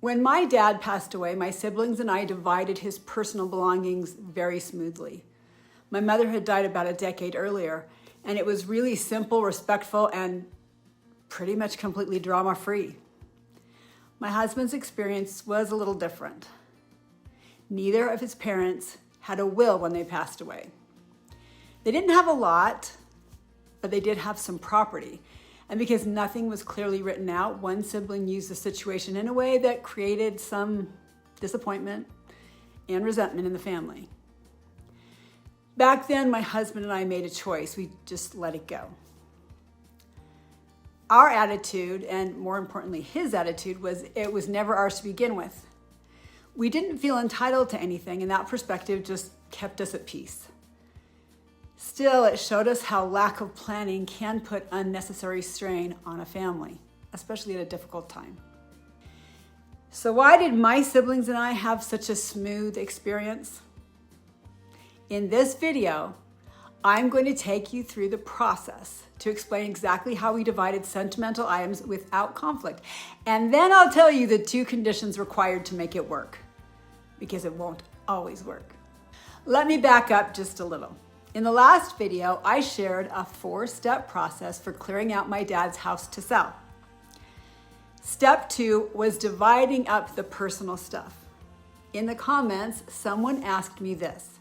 When my dad passed away, my siblings and I divided his personal belongings very smoothly. My mother had died about a decade earlier, and it was really simple, respectful, and pretty much completely drama-free. My husband's experience was a little different. Neither of his parents had a will when they passed away. They didn't have a lot, but they did have some property. And because nothing was clearly written out, one sibling used the situation in a way that created some disappointment and resentment in the family. Back then, my husband and I made a choice. We just let it go. Our attitude, and more importantly, his attitude, was it was never ours to begin with. We didn't feel entitled to anything, and that perspective just kept us at peace. Still, it showed us how lack of planning can put unnecessary strain on a family, especially at a difficult time. So why did my siblings and I have such a smooth experience? In this video, I'm going to take you through the process to explain exactly how we divided sentimental items without conflict. And then I'll tell you the 2 conditions required to make it work, because it won't always work. Let me back up just a little. In the last video, I shared a 4-step process for clearing out my dad's house to sell. Step 2 was dividing up the personal stuff. In the comments, someone asked me this: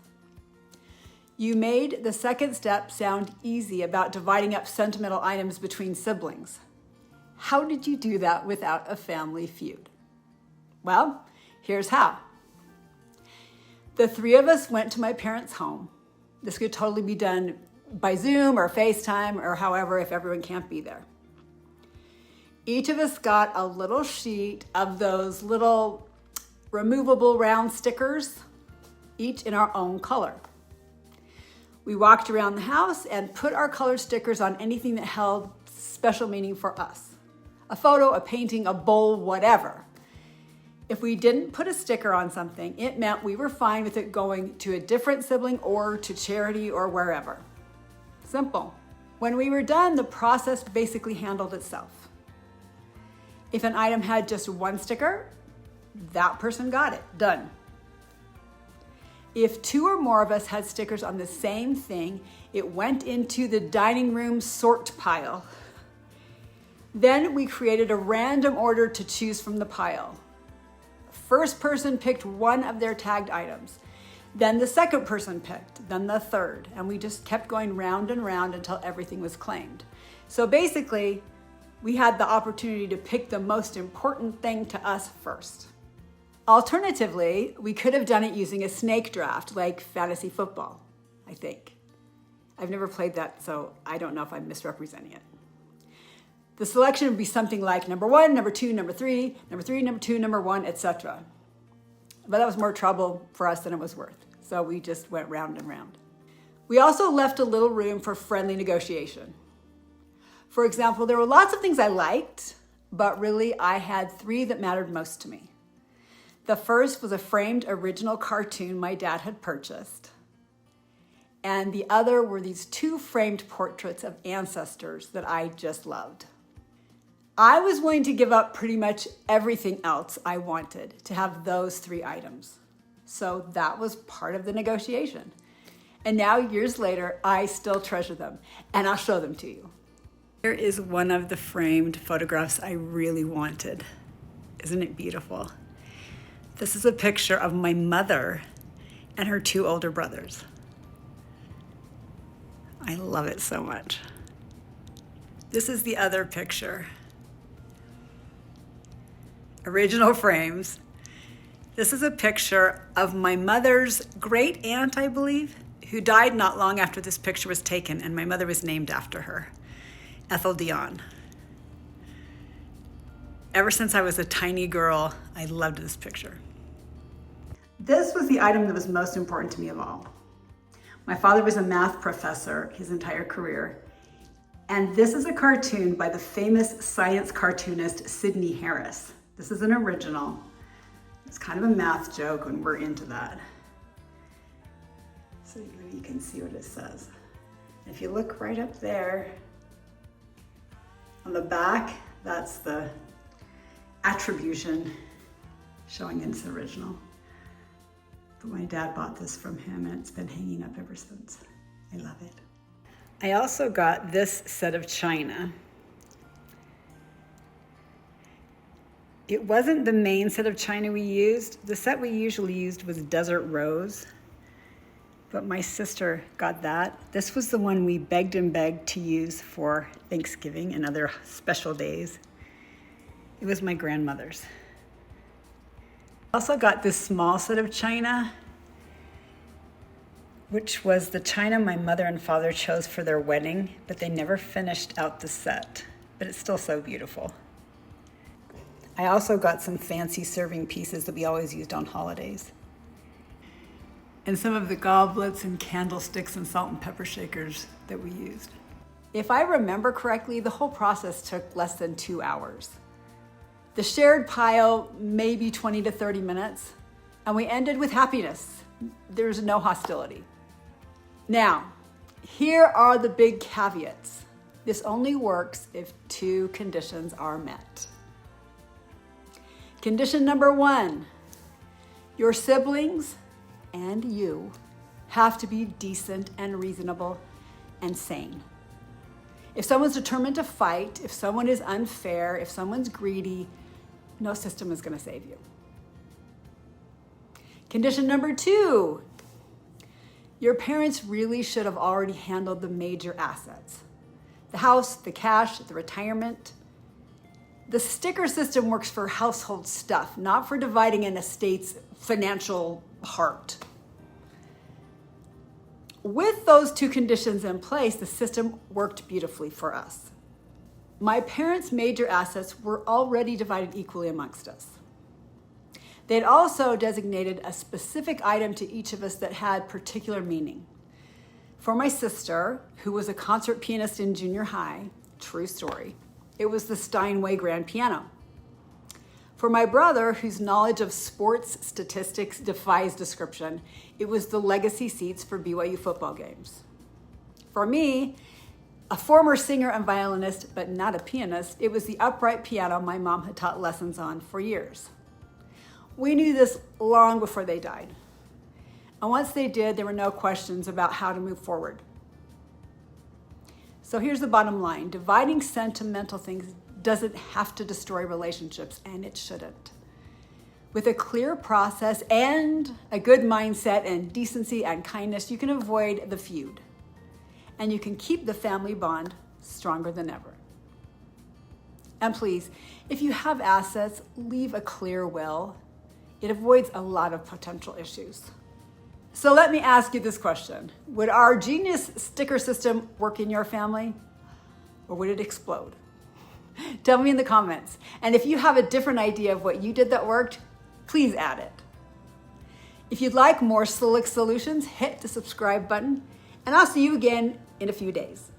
"You made the second step sound easy about dividing up sentimental items between siblings. How did you do that without a family feud?" Well, here's how. The 3 of us went to my parents' home. This could totally be done by Zoom or FaceTime or however, if everyone can't be there. Each of us got a little sheet of those little removable round stickers, each in our own color. We walked around the house and put our color stickers on anything that held special meaning for us. A photo, a painting, a bowl, whatever. If we didn't put a sticker on something, it meant we were fine with it going to a different sibling or to charity or wherever. Simple. When we were done, the process basically handled itself. If an item had just 1 sticker, that person got it. Done. If 2 or more of us had stickers on the same thing, it went into the dining room sort pile. Then we created a random order to choose from the pile. First person picked one of their tagged items. Then the second person picked, then the third, and we just kept going round and round until everything was claimed. So basically, we had the opportunity to pick the most important thing to us first. Alternatively, we could have done it using a snake draft, like fantasy football, I think. I've never played that, so I don't know if I'm misrepresenting it. The selection would be something like number 1, number 2, number 3, number 3, number 2, number 1, etc. But that was more trouble for us than it was worth, so we just went round and round. We also left a little room for friendly negotiation. For example, there were lots of things I liked, but really I had 3 that mattered most to me. The first was a framed original cartoon my dad had purchased. And the other were these 2 framed portraits of ancestors that I just loved. I was willing to give up pretty much everything else I wanted to have those 3 items. So that was part of the negotiation. And now, years later, I still treasure them, and I'll show them to you. Here is one of the framed photographs I really wanted. Isn't it beautiful? This is a picture of my mother and her 2 older brothers. I love it so much. This is the other picture. Original frames. This is a picture of my mother's great aunt, I believe, who died not long after this picture was taken, and my mother was named after her, Ethel Dion. Ever since I was a tiny girl, I loved this picture. This was the item that was most important to me of all. My father was a math professor his entire career, and this is a cartoon by the famous science cartoonist Sidney Harris. This is an original. It's kind of a math joke, and we're into that. So you can see what it says. If you look right up there, on the back, that's the attribution showing its original. But my dad bought this from him and it's been hanging up ever since. I love it. I also got this set of china. It wasn't the main set of china we used. The set we usually used was Desert Rose, but my sister got that. This was the one we begged and begged to use for Thanksgiving and other special days. It was my grandmother's. I also got this small set of china, which was the china my mother and father chose for their wedding, but they never finished out the set, but it's still so beautiful. I also got some fancy serving pieces that we always used on holidays. And some of the goblets and candlesticks and salt and pepper shakers that we used. If I remember correctly, the whole process took less than 2 hours. The shared pile, maybe 20 to 30 minutes, and we ended with happiness. There's no hostility. Now, here are the big caveats. This only works if 2 conditions are met. Condition number 1, your siblings and you have to be decent and reasonable and sane. If someone's determined to fight, if someone is unfair, if someone's greedy, no system is going to save you. Condition number 2, your parents really should have already handled the major assets. The house, the cash, the retirement. The sticker system works for household stuff, not for dividing an estate's financial heart. With those 2 conditions in place, the system worked beautifully for us. My parents' major assets were already divided equally amongst us. They'd also designated a specific item to each of us that had particular meaning. For my sister, who was a concert pianist in junior high, true story, it was the Steinway grand piano. For my brother, whose knowledge of sports statistics defies description, it was the legacy seats for BYU football games. For me, a former singer and violinist, but not a pianist, it was the upright piano my mom had taught lessons on for years. We knew this long before they died. And once they did, there were no questions about how to move forward. So here's the bottom line. Dividing sentimental things doesn't have to destroy relationships, and it shouldn't. With a clear process and a good mindset and decency and kindness, you can avoid the feud. And you can keep the family bond stronger than ever. And please, if you have assets, leave a clear will. It avoids a lot of potential issues. So let me ask you this question. Would our genius sticker system work in your family, or would it explode? Tell me in the comments. And if you have a different idea of what you did that worked, please add it. If you'd like more slick solutions, hit the subscribe button, and I'll see you again in a few days.